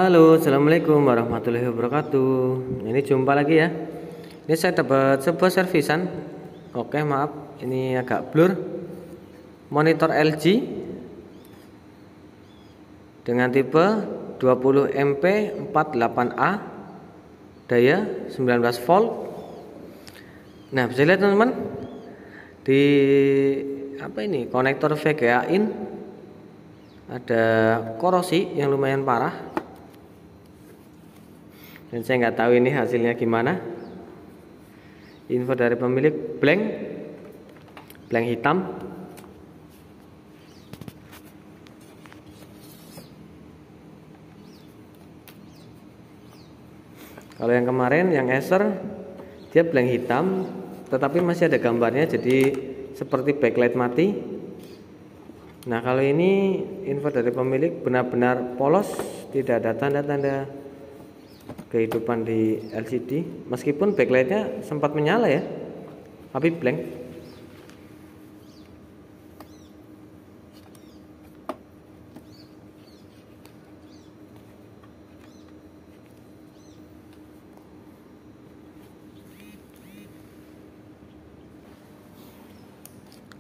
Halo, assalamualaikum warahmatullahi wabarakatuh. Ini jumpa lagi ya. Ini saya dapat sebuah servisan. Oke, maaf, ini agak blur. Monitor LG dengan tipe 20MP 48A, daya 19 volt. Nah, bisa lihat teman-teman di konektor VGA in ada korosi yang lumayan parah. Dan saya nggak tahu ini hasilnya gimana. Info dari pemilik blank hitam. Kalau yang kemarin yang Acer dia blank hitam, tetapi masih ada gambarnya, jadi seperti backlight mati. Nah, kalau ini info dari pemilik benar-benar polos, tidak ada tanda-tanda kehidupan di LCD, meskipun backlightnya sempat menyala ya, tapi blank.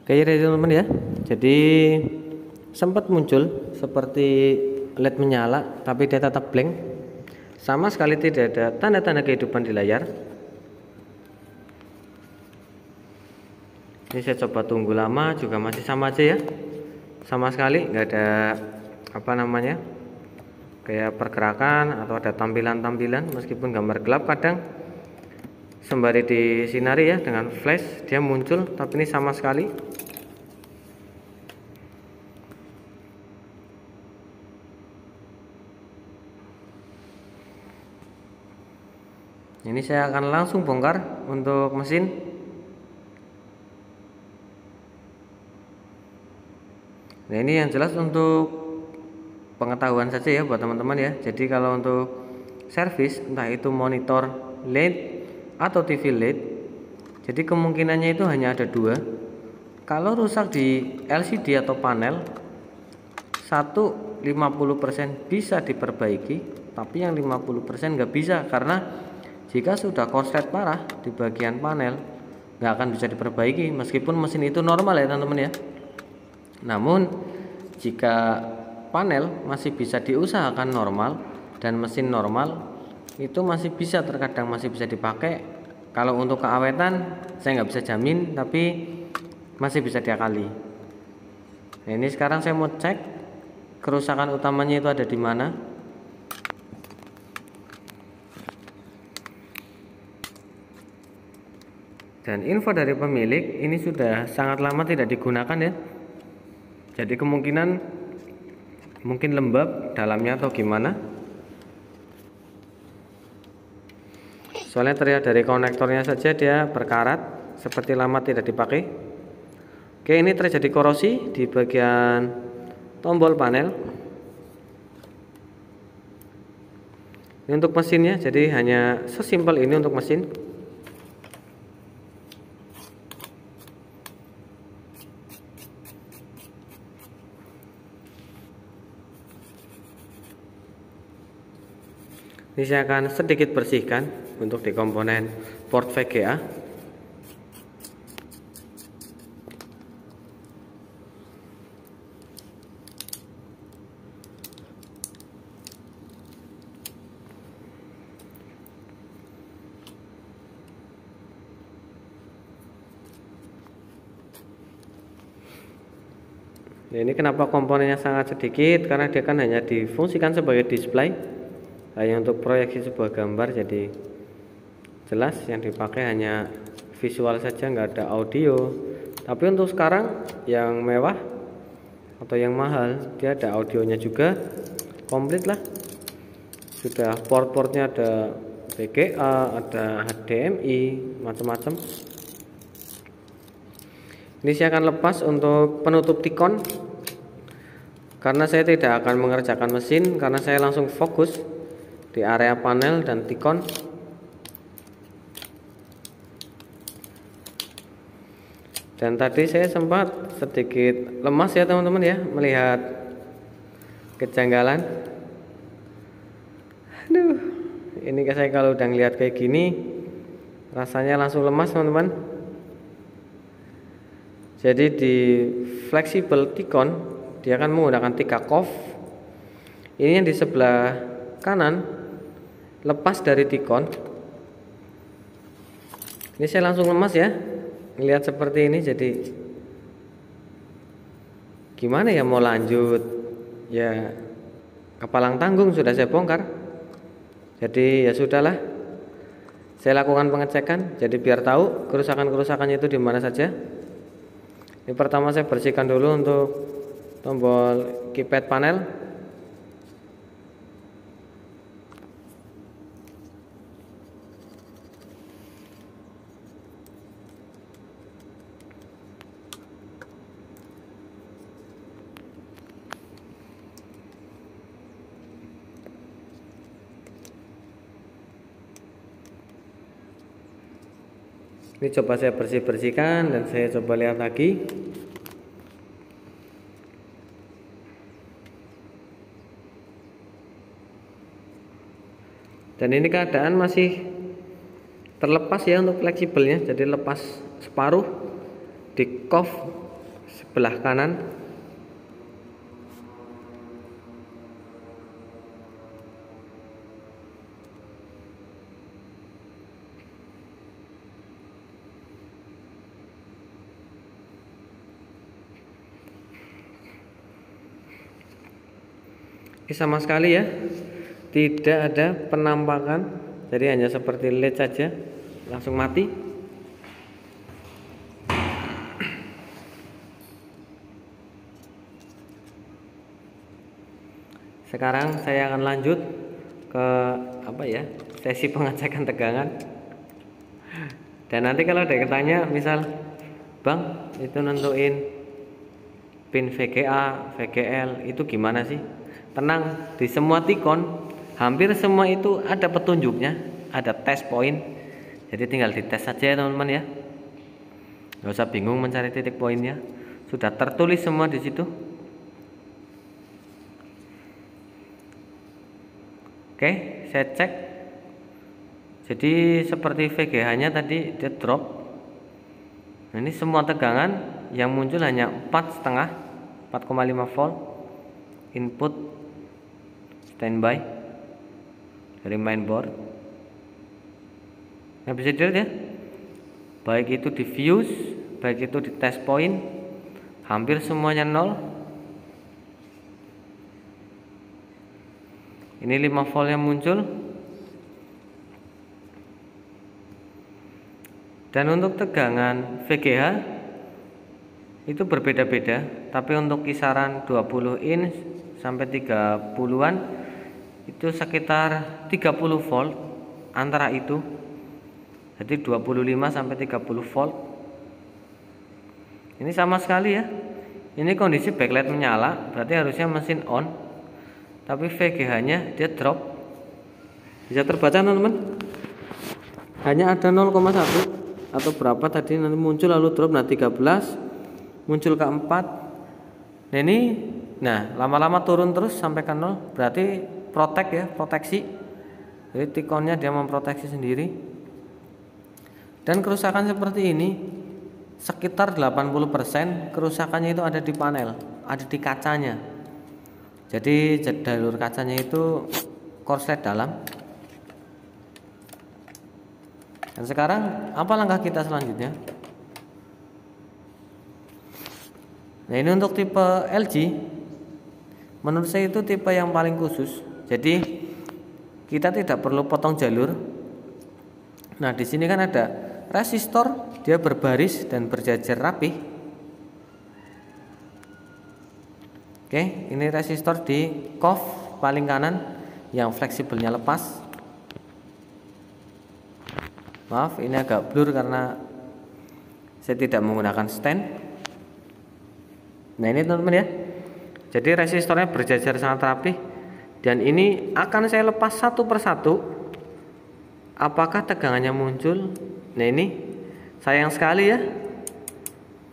Oke ya teman-teman ya, jadi sempat muncul seperti LED menyala, tapi dia tetap blank. Sama sekali tidak ada tanda-tanda kehidupan di layar. Ini saya coba tunggu lama juga masih sama aja ya, sama sekali nggak ada kayak pergerakan atau ada tampilan-tampilan. Meskipun gambar gelap, kadang sembari disinari ya dengan flash dia muncul, tapi ini sama sekali. Ini saya akan langsung bongkar untuk mesin. Nah, ini yang jelas untuk pengetahuan saja ya buat teman-teman ya. Jadi kalau untuk servis, entah itu monitor LED atau TV LED, jadi kemungkinannya itu hanya ada dua. Kalau rusak di LCD atau panel, 50% bisa diperbaiki, tapi yang 50% nggak bisa, karena jika sudah korslet parah di bagian panel, nggak akan bisa diperbaiki meskipun mesin itu normal ya teman-teman ya. Namun jika panel masih bisa diusahakan normal dan mesin normal, itu masih bisa, terkadang masih bisa dipakai. Kalau untuk keawetan saya nggak bisa jamin, tapi masih bisa diakali. Nah, ini sekarang saya mau cek kerusakan utamanya itu ada di mana. Dan info dari pemilik, ini sudah sangat lama tidak digunakan ya. Jadi kemungkinan mungkin lembab dalamnya atau gimana. Soalnya terlihat dari konektornya saja dia berkarat, seperti lama tidak dipakai. Oke, ini terjadi korosi di bagian tombol panel. Ini untuk mesinnya, jadi hanya sesimpel ini untuk mesin. Ini saya akan sedikit bersihkan untuk di komponen port VGA. Nah, ini kenapa komponennya sangat sedikit, karena dia kan hanya difungsikan sebagai display, hanya untuk proyeksi sebuah gambar. Jadi jelas yang dipakai hanya visual saja, nggak ada audio. Tapi untuk sekarang yang mewah atau yang mahal, dia ada audionya juga, komplit lah. Sudah port-portnya ada VGA, ada HDMI, macam-macam. Ini saya akan lepas untuk penutup tikon, karena saya tidak akan mengerjakan mesin, karena saya langsung fokus di area panel dan tikon. Dan tadi saya sempat sedikit lemas ya teman-teman ya, melihat kejanggalan. Ini saya kalau udah ngeliat kayak gini rasanya langsung lemas teman-teman. Jadi di fleksibel Ticon dia akan menggunakan 3 COF. Ini yang di sebelah kanan lepas dari Ticon. Ini saya langsung lemas ya ngelihat seperti ini. Jadi gimana ya mau lanjut ya, kepalang tanggung sudah saya bongkar. Jadi ya sudahlah, saya lakukan pengecekan jadi biar tahu kerusakan-kerusakannya itu di mana saja. Ini pertama saya bersihkan dulu untuk tombol keypad panel. Ini coba saya bersihkan dan saya coba lihat lagi. Dan ini keadaan masih terlepas ya untuk fleksibelnya, jadi lepas separuh di COF sebelah kanan. Ini sama sekali ya tidak ada penampakan, jadi hanya seperti LED saja langsung mati. Sekarang saya akan lanjut ke sesi pengecekan tegangan. Dan nanti kalau ada yang tanya misal, Bang itu nentuin pin VGA, VGL itu gimana sih? Tenang, di semua Ticon hampir semua itu ada petunjuknya, ada test point. Jadi tinggal dites saja ya teman-teman ya. Gak usah bingung mencari titik poinnya, sudah tertulis semua di situ. Oke, saya cek. Jadi seperti VGH-nya tadi dia drop. Nah, ini semua tegangan yang muncul hanya 4,5 volt input standby dari mainboard. Nah, bisa dilihat ya, baik itu di fuse, baik itu di test point, hampir semuanya 0. Ini 5 volt yang muncul. Dan untuk tegangan VGH itu berbeda-beda, tapi untuk kisaran 20 in sampai 30-an itu sekitar 30 volt antara itu. Jadi 25 sampai 30 volt. Ini sama sekali ya. Ini kondisi backlight menyala, berarti harusnya mesin on. Tapi VGH-nya dia drop. Bisa terbaca teman-teman? Hanya ada 0,1 atau berapa tadi nanti muncul lalu drop. Nah 13 muncul ke 4. Nah ini, lama-lama turun terus sampai ke 0. Berarti proteksi. Jadi Ticonnya dia memproteksi sendiri. Dan kerusakan seperti ini sekitar 80% kerusakannya itu ada di panel, ada di kacanya. Jadi jalur kacanya itu korslet dalam. Dan sekarang apa langkah kita selanjutnya? Nah ini untuk tipe LG, menurut saya itu tipe yang paling khusus. Jadi kita tidak perlu potong jalur. Nah di sini kan ada resistor, dia berbaris dan berjajar rapi. Oke, ini resistor di COF paling kanan yang fleksibelnya lepas. Maaf, ini agak blur karena saya tidak menggunakan stand. Nah ini teman-teman ya. Jadi resistornya berjajar sangat rapi. Dan ini akan saya lepas satu persatu. Apakah tegangannya muncul? Nah ini sayang sekali ya,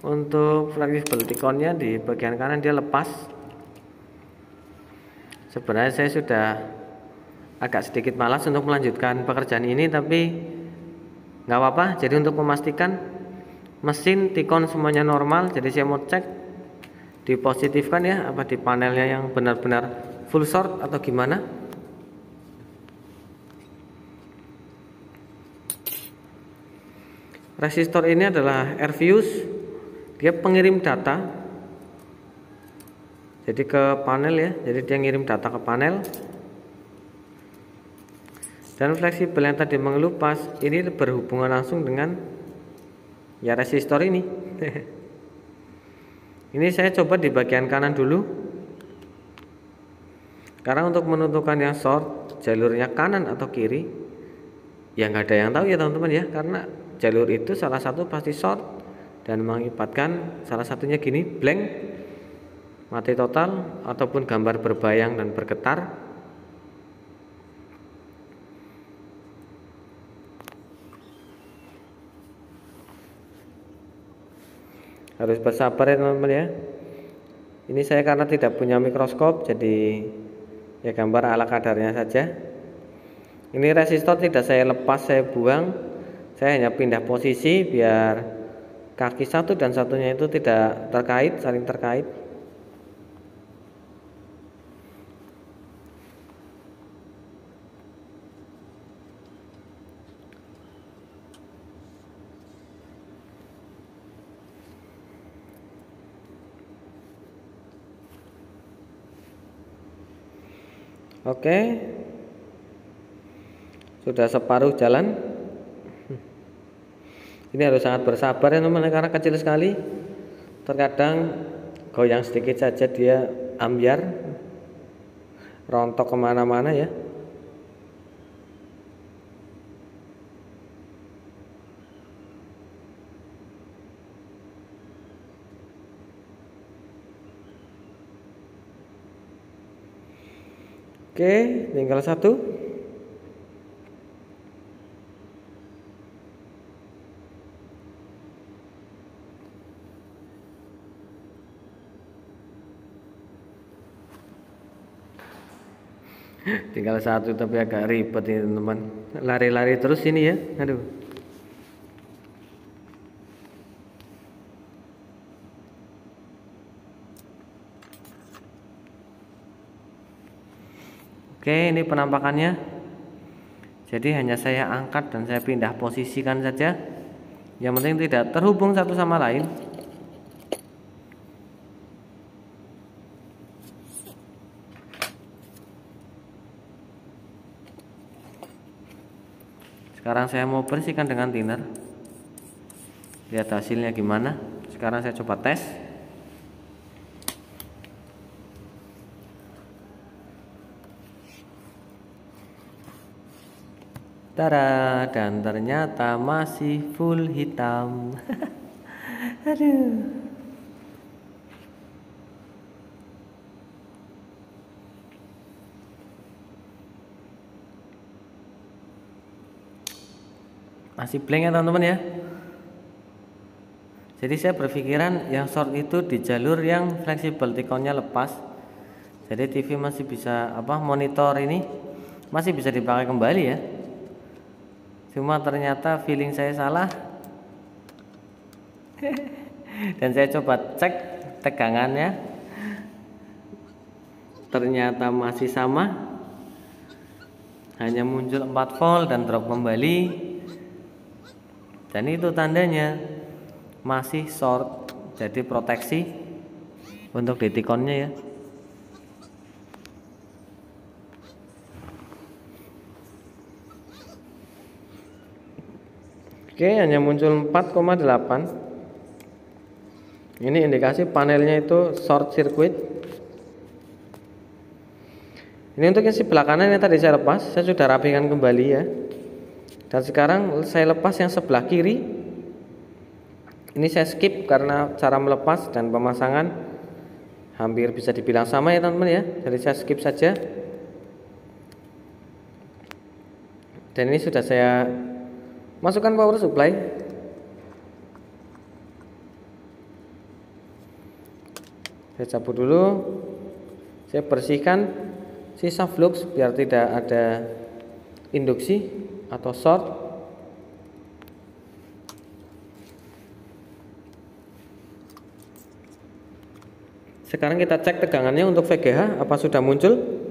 untuk fleksibel Ticonnya di bagian kanan dia lepas. Sebenarnya saya sudah agak sedikit malas untuk melanjutkan pekerjaan ini, tapi nggak apa-apa. Jadi untuk memastikan mesin Tikon semuanya normal, jadi saya mau cek dipositifkan ya, apa di panelnya yang benar-benar full short atau gimana. Resistor ini adalah Rvius, dia pengirim data, jadi ke panel ya, jadi dia ngirim data ke panel. Dan fleksibel yang tadi mengelupas ini berhubungan langsung dengan ya resistor ini. Ini saya coba di bagian kanan dulu, karena untuk menentukan yang short jalurnya kanan atau kiri ya nggak ada yang tahu ya teman-teman ya, karena jalur itu salah satu pasti short dan mengakibatkan salah satunya gini, blank, mati total, ataupun gambar berbayang dan bergetar. Harus bersabar ya teman-teman ya. Ini saya karena tidak punya mikroskop, jadi ya gambar ala kadarnya saja. Ini resistor tidak saya lepas, saya buang, saya hanya pindah posisi biar kaki satu dan satunya itu tidak terkait, saling terkait. Oke, sudah separuh jalan. Ini harus sangat bersabar ya teman-teman, karena kecil sekali. Terkadang goyang sedikit saja dia ambyar, rontok kemana-mana ya. Oke, tinggal satu. Tinggal satu tapi agak ribet ini teman-teman. Lari-lari terus ini ya. Aduh. Oke, ini penampakannya. Jadi hanya saya angkat dan saya pindah posisikan saja. Yang penting tidak terhubung satu sama lain. Sekarang saya mau bersihkan dengan thinner. Lihat hasilnya gimana. Sekarang saya coba tes. Tara, dan ternyata masih full hitam. Aduh. Masih blank ya teman-teman ya. Jadi saya berpikiran yang short itu di jalur yang fleksibel, Tikonnya lepas. Jadi TV masih bisa monitor ini masih bisa dipakai kembali ya. Cuma ternyata feeling saya salah. Dan saya coba cek tegangannya. Ternyata masih sama. Hanya muncul 4 volt dan drop kembali. Dan itu tandanya masih short. Jadi proteksi untuk di Tikonnya ya. Oke, hanya muncul 4,8. Ini indikasi panelnya itu short circuit. Ini untuk yang sebelah kanan yang tadi saya lepas, saya sudah rapikan kembali ya. Dan sekarang saya lepas yang sebelah kiri. Ini saya skip karena cara melepas dan pemasangan hampir bisa dibilang sama ya teman-teman ya. Jadi saya skip saja. Dan ini sudah saya masukkan power supply. Saya cabut dulu. Saya bersihkan sisa flux biar tidak ada induksi atau short. Sekarang kita cek tegangannya untuk VGH apa sudah muncul.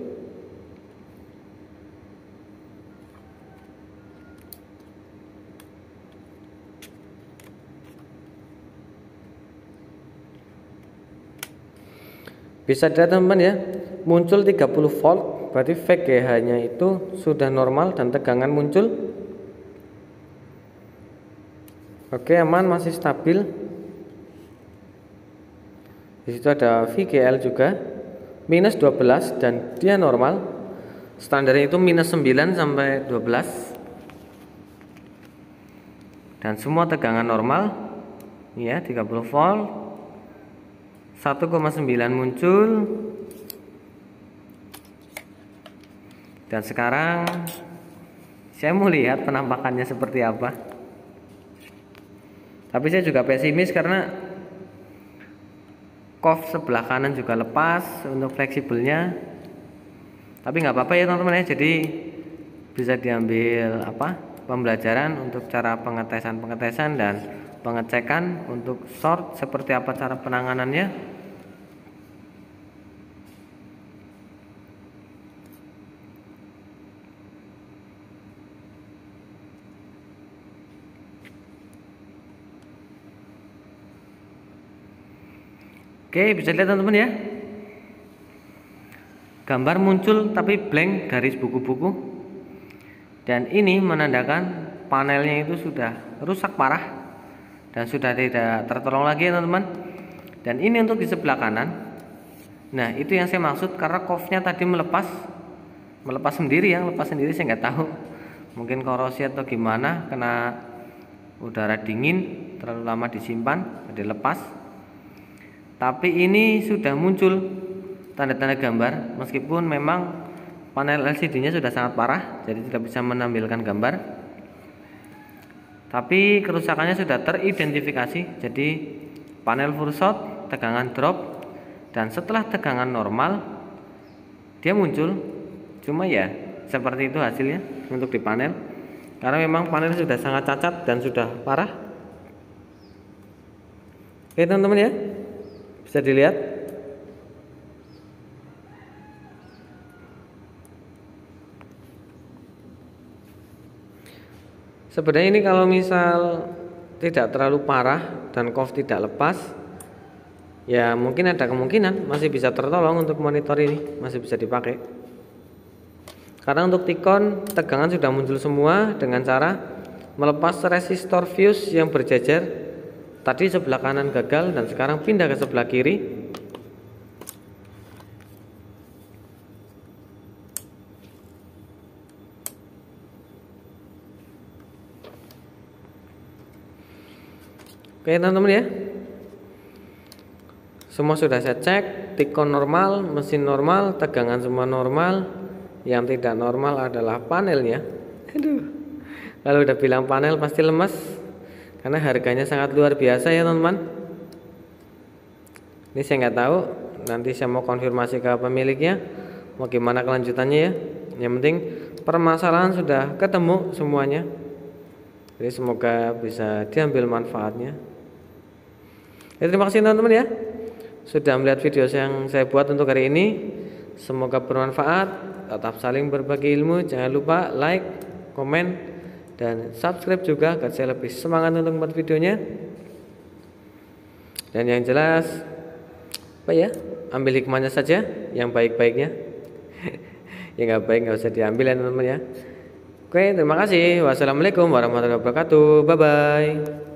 Bisa dilihat teman-teman ya, muncul 30 volt, berarti VGH-nya itu sudah normal dan tegangan muncul. Oke, aman, masih stabil. Di situ ada VGL juga minus 12 dan dia normal. Standarnya itu minus 9 sampai 12. Dan semua tegangan normal. Ya, 30 volt. 1,9 muncul. Dan sekarang saya mau lihat penampakannya seperti apa. Tapi saya juga pesimis karena COF sebelah kanan juga lepas untuk fleksibelnya. Tapi nggak apa-apa ya teman-teman ya. Jadi bisa diambil pembelajaran untuk cara pengetesan dan pengecekan untuk short seperti apa cara penanganannya. Oke, bisa lihat teman-teman ya. Gambar muncul tapi blank garis buku-buku. Dan ini menandakan panelnya itu sudah rusak parah dan sudah tidak tertolong lagi ya teman-teman. Dan ini untuk di sebelah kanan. Nah, itu yang saya maksud karena COF-nya tadi melepas sendiri ya, lepas sendiri saya nggak tahu. Mungkin korosi atau gimana, kena udara dingin terlalu lama disimpan, jadi lepas. Tapi ini sudah muncul tanda-tanda gambar meskipun memang panel LCD-nya sudah sangat parah, jadi tidak bisa menampilkan gambar. Tapi kerusakannya sudah teridentifikasi. Jadi panel full short, tegangan drop, dan setelah tegangan normal dia muncul. Cuma ya seperti itu hasilnya untuk di panel. Karena memang panel sudah sangat cacat dan sudah parah. Oke teman-teman ya, bisa dilihat. Sebenarnya ini kalau misal tidak terlalu parah dan COF tidak lepas, ya mungkin ada kemungkinan masih bisa tertolong untuk monitor ini, masih bisa dipakai. Karena untuk Tikon tegangan sudah muncul semua dengan cara melepas resistor fuse yang berjejer. Tadi sebelah kanan gagal dan sekarang pindah ke sebelah kiri. Oke teman-teman ya, semua sudah saya cek. Tikon normal, mesin normal, tegangan semua normal. Yang tidak normal adalah panelnya. Aduh, kalau udah bilang panel pasti lemas karena harganya sangat luar biasa ya teman-teman. Ini saya nggak tahu, nanti saya mau konfirmasi ke pemiliknya mau gimana kelanjutannya ya. Yang penting permasalahan sudah ketemu semuanya, jadi semoga bisa diambil manfaatnya. Ya, terima kasih teman-teman ya sudah melihat video yang saya buat untuk hari ini. Semoga bermanfaat. Tetap saling berbagi ilmu. Jangan lupa like, komen, dan subscribe juga agar saya lebih semangat untuk membuat videonya. Dan yang jelas ambil hikmahnya saja, yang baik-baiknya. Yang nggak baik nggak usah diambil ya teman-teman ya. Oke, terima kasih. Wassalamualaikum warahmatullahi wabarakatuh. Bye bye.